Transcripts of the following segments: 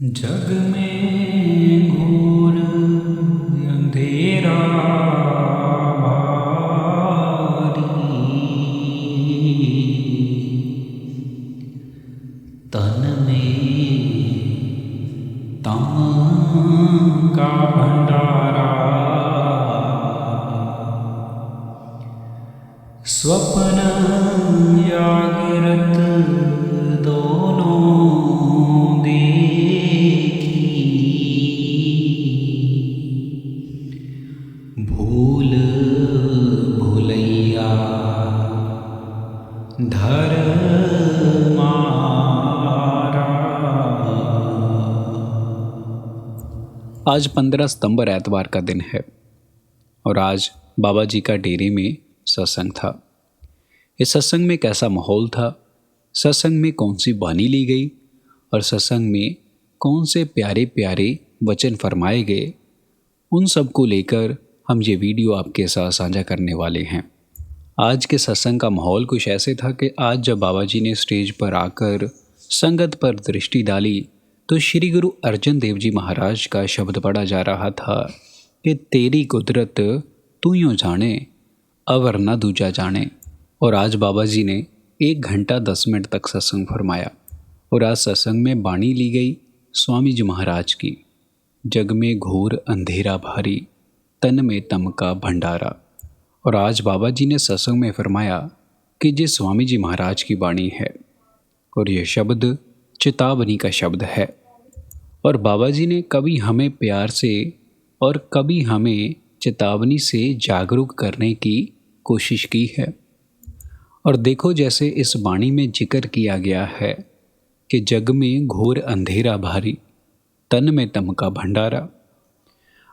जग में घोर अंधेरा भारी, तन में तम का भंडारा, स्वप्न जागृत दोनों भूल भुलैया धर मारा। आज 15 सितंबर एतवार का दिन है और आज बाबा जी का डेरे में सत्संग था। इस सत्संग में कैसा माहौल था, सत्संग में कौन सी वाणी ली गई और सत्संग में कौन से प्यारे प्यारे वचन फरमाए गए, उन सब को लेकर हम ये वीडियो आपके साथ साझा करने वाले हैं। आज के सत्संग का माहौल कुछ ऐसे था कि आज जब बाबा जी ने स्टेज पर आकर संगत पर दृष्टि डाली तो श्री गुरु अर्जन देव जी महाराज का शब्द पढ़ा जा रहा था कि तेरी कुदरत तू यूँ जाने अवर न दूजा जाने। और आज बाबा जी ने 1 घंटा 10 मिनट तक सत्संग फरमाया और आज सत्संग में वाणी ली गई स्वामी जी महाराज की, जग में घोर अंधेरा भारी, तन में तम का भंडारा। और आज बाबा जी ने सत्संग में फरमाया कि ये स्वामी जी महाराज की वाणी है और ये शब्द चेतावनी का शब्द है। और बाबा जी ने कभी हमें प्यार से और कभी हमें चेतावनी से जागरूक करने की कोशिश की है। और देखो, जैसे इस वाणी में जिक्र किया गया है कि जग में घोर अंधेरा भारी, तन में तम का भंडारा।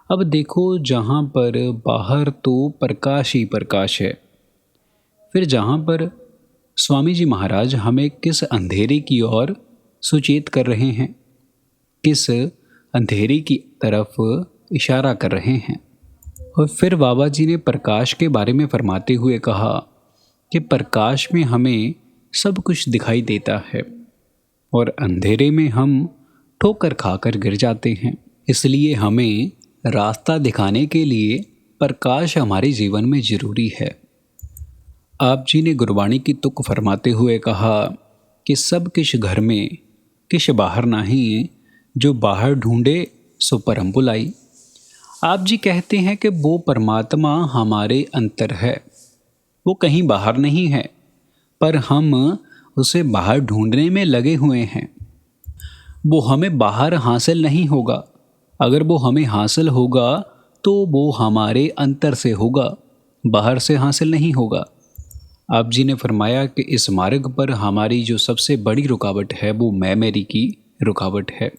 अब देखो, जहाँ पर बाहर तो प्रकाश ही प्रकाश है, फिर जहाँ पर स्वामी जी महाराज हमें किस अंधेरे की ओर सुचेत कर रहे हैं, किस अंधेरे की तरफ इशारा कर रहे हैं। और फिर बाबा जी ने प्रकाश के बारे में फरमाते हुए कहा कि प्रकाश में हमें सब कुछ दिखाई देता है और अंधेरे में हम ठोकर खाकर गिर जाते हैं। इसलिए हमें रास्ता दिखाने के लिए प्रकाश हमारे जीवन में ज़रूरी है। आप जी ने गुरबाणी की तुक फरमाते हुए कहा कि सब किश घर में किश बाहर नहीं, जो बाहर ढूंढे सो परम बुलाई। आप जी कहते हैं कि वो परमात्मा हमारे अंतर है, वो कहीं बाहर नहीं है, पर हम उसे बाहर ढूंढने में लगे हुए हैं। वो हमें बाहर हासिल नहीं होगा, अगर वो हमें हासिल होगा तो वो हमारे अंतर से होगा, बाहर से हासिल नहीं होगा। आप जी ने फरमाया कि इस मार्ग पर हमारी जो सबसे बड़ी रुकावट है वो मैं मेरी की रुकावट है।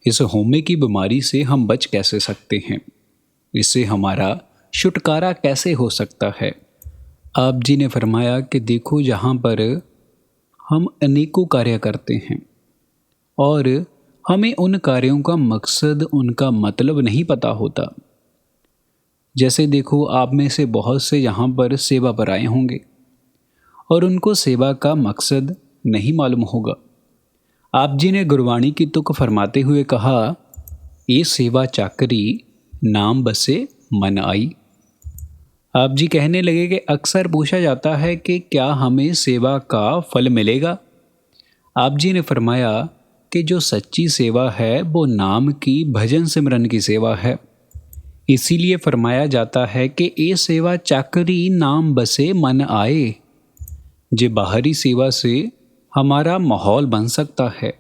इस होमे की बीमारी से हम बच कैसे सकते हैं, इससे हमारा छुटकारा कैसे हो सकता है। आप जी ने फरमाया कि देखो, जहाँ पर हम अनेकों कार्य करते हैं और हमें उन कार्यों का मकसद, उनका मतलब नहीं पता होता। जैसे देखो, आप में से बहुत से यहाँ पर सेवा पर आए होंगे और उनको सेवा का मकसद नहीं मालूम होगा। आप जी ने गुरबाणी की तुक फरमाते हुए कहा, ये सेवा चाकरी नाम बसे मन आई। आप जी कहने लगे कि अक्सर पूछा जाता है कि क्या हमें सेवा का फल मिलेगा। आप जी ने फरमाया कि जो सच्ची सेवा है वो नाम की, भजन सिमरन की सेवा है। इसीलिए फरमाया जाता है कि ये सेवा चाकरी नाम बसे मन आए। जे बाहरी सेवा से हमारा माहौल बन सकता है।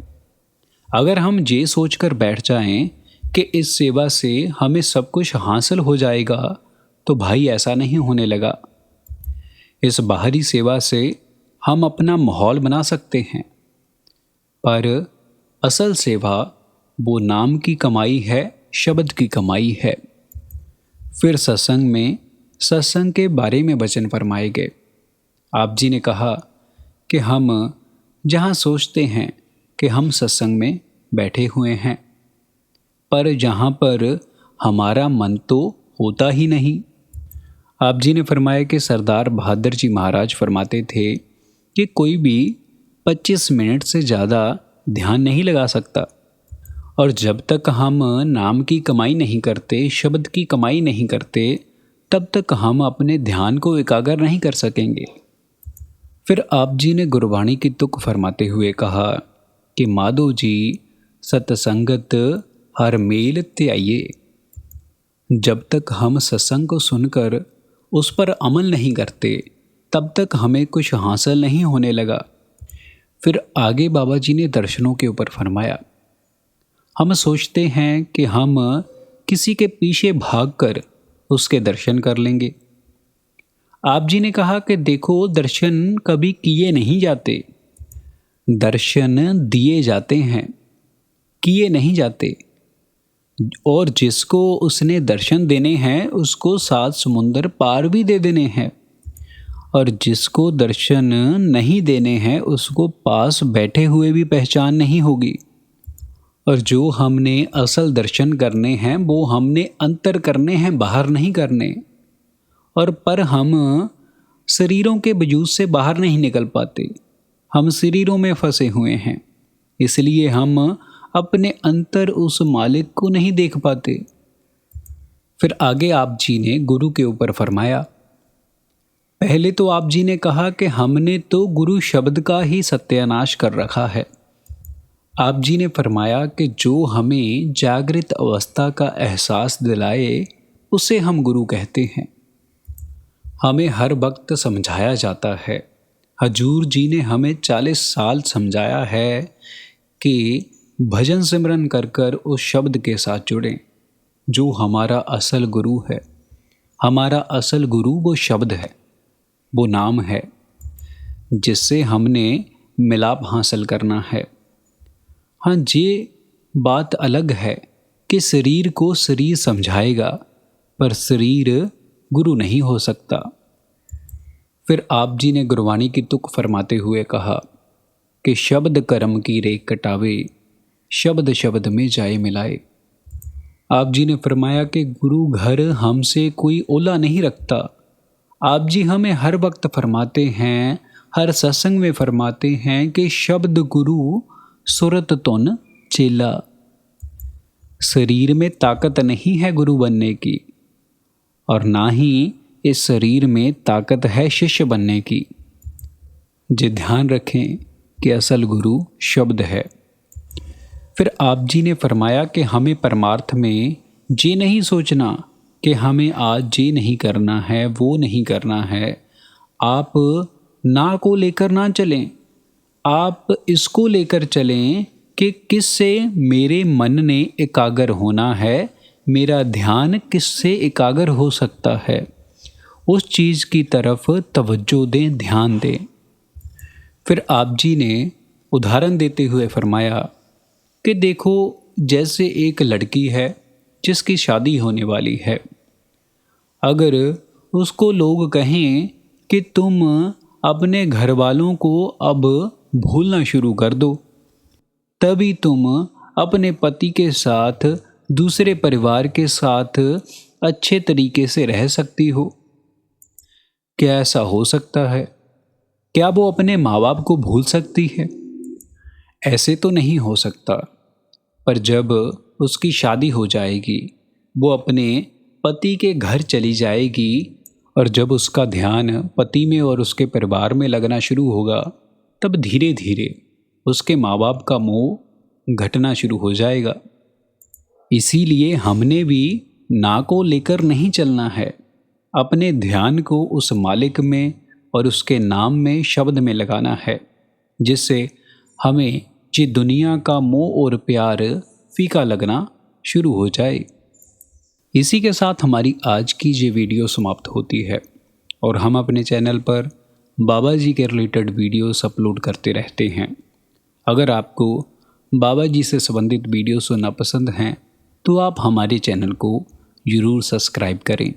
अगर हम ये सोचकर बैठ जाएं कि इस सेवा से हमें सब कुछ हासिल हो जाएगा, तो भाई ऐसा नहीं होने लगा। इस बाहरी सेवा से हम अपना माहौल बना सकते हैं, पर असल सेवा वो नाम की कमाई है, शब्द की कमाई है। फिर सत्संग में सत्संग के बारे में वचन फरमाए गए। आप जी ने कहा कि हम जहाँ सोचते हैं कि हम सत्संग में बैठे हुए हैं, पर जहाँ पर हमारा मन तो होता ही नहीं। आप जी ने फरमाया कि सरदार बहादुर जी महाराज फरमाते थे कि कोई भी 25 मिनट से ज़्यादा ध्यान नहीं लगा सकता और जब तक हम नाम की कमाई नहीं करते, शब्द की कमाई नहीं करते, तब तक हम अपने ध्यान को एकाग्र नहीं कर सकेंगे। फिर आप जी ने गुरबाणी की तुक फरमाते हुए कहा कि माधो जी सतसंगत हर मेल त्याइए। जब तक हम सत्संग को सुनकर उस पर अमल नहीं करते, तब तक हमें कुछ हासिल नहीं होने लगा। फिर आगे बाबा जी ने दर्शनों के ऊपर फरमाया, हम सोचते हैं कि हम किसी के पीछे भागकर उसके दर्शन कर लेंगे। आप जी ने कहा कि देखो, दर्शन कभी किए नहीं जाते, दर्शन दिए जाते हैं, किए नहीं जाते। और जिसको उसने दर्शन देने हैं उसको 7 समुंदर पार भी दे देने हैं, और जिसको दर्शन नहीं देने हैं उसको पास बैठे हुए भी पहचान नहीं होगी। और जो हमने असल दर्शन करने हैं वो हमने अंतर करने हैं, बाहर नहीं करने। और पर हम शरीरों के वजूद से बाहर नहीं निकल पाते, हम शरीरों में फंसे हुए हैं, इसलिए हम अपने अंतर उस मालिक को नहीं देख पाते। फिर आगे आप जी ने गुरु के ऊपर फरमाया। पहले तो आप जी ने कहा कि हमने तो गुरु शब्द का ही सत्यानाश कर रखा है। आप जी ने फरमाया कि जो हमें जागृत अवस्था का एहसास दिलाए उसे हम गुरु कहते हैं। हमें हर वक्त समझाया जाता है, हजूर जी ने हमें 40 साल समझाया है कि भजन सिमरन कर कर उस शब्द के साथ जुड़ें जो हमारा असल गुरु है। हमारा असल गुरु वो शब्द है, वो नाम है, जिससे हमने मिलाप हासिल करना है। हाँ, ये बात अलग है कि शरीर को शरीर समझाएगा, पर शरीर गुरु नहीं हो सकता। फिर आप जी ने गुरबाणी की तुक फरमाते हुए कहा कि शब्द कर्म की रेख कटावे, शब्द शब्द में जाए मिलाए। आप जी ने फरमाया कि गुरु घर हमसे कोई ओला नहीं रखता। आप जी हमें हर वक्त फरमाते हैं, हर सत्संग में फरमाते हैं कि शब्द गुरु सुरत तुन चेला। शरीर में ताकत नहीं है गुरु बनने की, और ना ही इस शरीर में ताकत है शिष्य बनने की। जे ध्यान रखें कि असल गुरु शब्द है। फिर आप जी ने फरमाया कि हमें परमार्थ में ये नहीं सोचना कि हमें आज ये नहीं करना है, वो नहीं करना है। आप ना को लेकर ना चलें, आप इसको लेकर चलें कि किससे मेरे मन ने एकाग्र होना है, मेरा ध्यान किससे एकाग्र हो सकता है, उस चीज़ की तरफ तवज्जो दें, ध्यान दें। फिर आप जी ने उदाहरण देते हुए फरमाया कि देखो, जैसे एक लड़की है जिसकी शादी होने वाली है, अगर उसको लोग कहें कि तुम अपने घर वालों को अब भूलना शुरू कर दो, तभी तुम अपने पति के साथ दूसरे परिवार के साथ अच्छे तरीके से रह सकती हो। क्या ऐसा हो सकता है? क्या वो अपने माँ बाप को भूल सकती है? ऐसे तो नहीं हो सकता। पर जब उसकी शादी हो जाएगी, वो अपने पति के घर चली जाएगी, और जब उसका ध्यान पति में और उसके परिवार में लगना शुरू होगा, तब धीरे धीरे उसके माँ बाप का मोह घटना शुरू हो जाएगा। इसीलिए हमने भी ना को लेकर नहीं चलना है, अपने ध्यान को उस मालिक में और उसके नाम में, शब्द में लगाना है, जिससे हमें ये दुनिया का मोह और प्यार फीका लगना शुरू हो जाए। इसी के साथ हमारी आज की ये वीडियो समाप्त होती है, और हम अपने चैनल पर बाबा जी के रिलेटेड वीडियोस अपलोड करते रहते हैं। अगर आपको बाबा जी से संबंधित वीडियो सुनना पसंद हैं तो आप हमारे चैनल को ज़रूर सब्सक्राइब करें।